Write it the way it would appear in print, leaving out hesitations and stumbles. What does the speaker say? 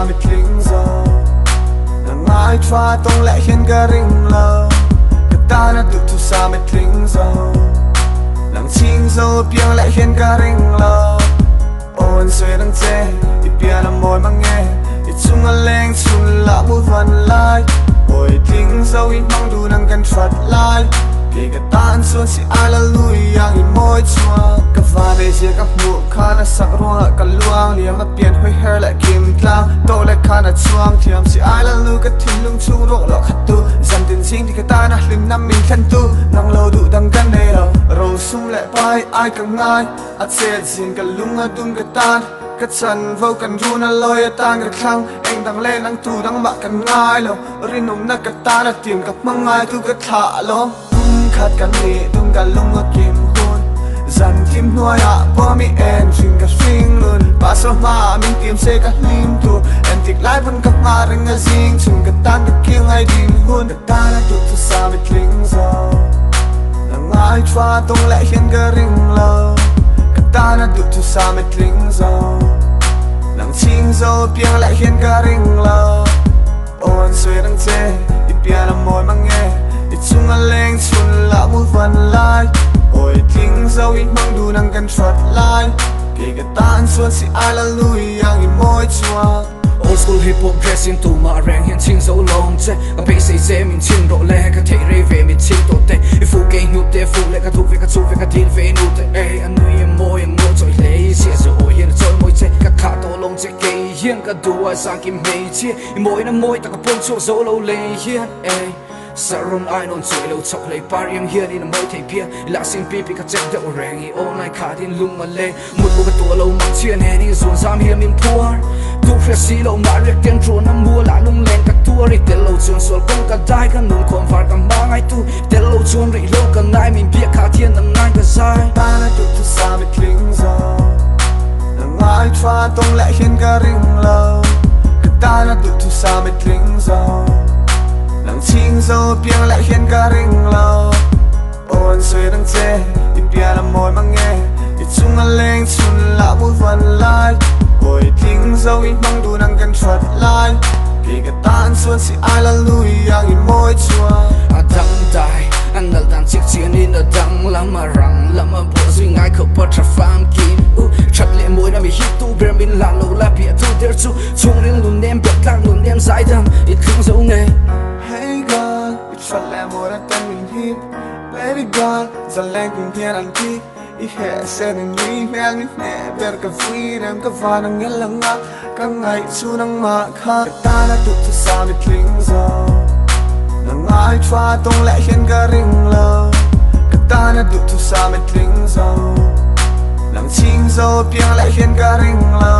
sa MIZO nang ai twa tong lẽ hiên ga ring lo ka ta na DUHTHU sa MIZO nang ching zo piang lẽ hiên ga ring lo on suy đang che i pia na môi mang nghe i chung a leng chun la mu van lai oi ting zo i mang du nang kan thrat lai ki ka tan suan si ala lui yang i moi chua ka va de je ka mu khana sak ro ka luang liam na pian hoi her la kim tlang to le khana chuang thiam si ala lu ka thin lung chung ro lo khat tu zan tin sing ti ka ta na hlim nam min than tu nang lo du dang kan ne lo ro sum le pai ai ka ngai a che jin ka lung a dun ka tan ka chan vo kan ru na loi tan ka thlang eng dang le nang tu dang ma kan ngai lo rin nom na ka ta na tim ka mangai tu ka tha lo khát kan ni tung ka lung a kim hun zan tim nuai a po mi en jing ka swing lun pa so ma min tim se ka lim tu en tik lai van ka ma ring a zing chung ka tan ka king ai ding hun ka ta na DUHTHU sa MIZO nang ai twa tong lẽ hiên ga ring lo ka ta na DUHTHU sa MIZO nang ching zo piang lẽ hiên ga ring lo on suy đang che i pia na môi mang nghe i chung a leng chun la mu van lai oi ting zo i mang du nang kan thrat lai ki ka tan suan si ala lui yang i moi chua old school hip hop dressing tu ma rang hian ching zo long che ka pe sei se min chin ro le ka thei re ve mi chin to te i fu ke nu te fu le ka thu ve ka chu ve ka tin ve nu te e an nu ye moi ngo choi le si so o hian choi moi che ka kha to long che ke hian ka du a sang kim mei chi i moi na moi ta ka pon chu zo lo le hian e Saron ai non choi lo chok lei par yang hian in moi thei pia la sing pi pi ka check de rang i all night kha din lung ma le mut bu ka to lo mang chian he ni zon sam hiam in puar tu fre si lo ma rek ten tro na mua la lung leng ka tu ri tel lo chon sol kong ka dai ka nun kon far ka ma ngai tu tel lo chon ri lo ka nai min pia kha thian nang ngai ka sai ta na DUHTHU sa MIZO nang ai twa tong lẽ hiên ga ring lo ka ta na DUHTHU sa MIZO nang ching zo piang lẽ hiên ga ring lo on suy đang che i pia na môi mang nghe i chung a leng chun la mu van lai oi ting zo i mang du nang kan thrat lai ki ka tan suan si ala lui yang i moi chua a dang dai an dal dan chik chian in a dang lama rang lama bo zui ngai ko pa tra fam kin chat le moi na mi hit tu ber min la lo la pia tu der chu chung ring lun nem bek tlang lun nem zai dam it khung zo ngai hey girl i chat le moi na tan min hit baby girl zan leng kum thian an ti i he se ning ni mel ni ne ber ka freedom ka va nang ngel langa ka ngai chu nang ma kha ta na DUHTHU sa MIZO nang ai twa tong lẽ hiên ga ring lo ka ta na DUHTHU sa MIZO nang ching zo piang lẽ hiên ga ring lo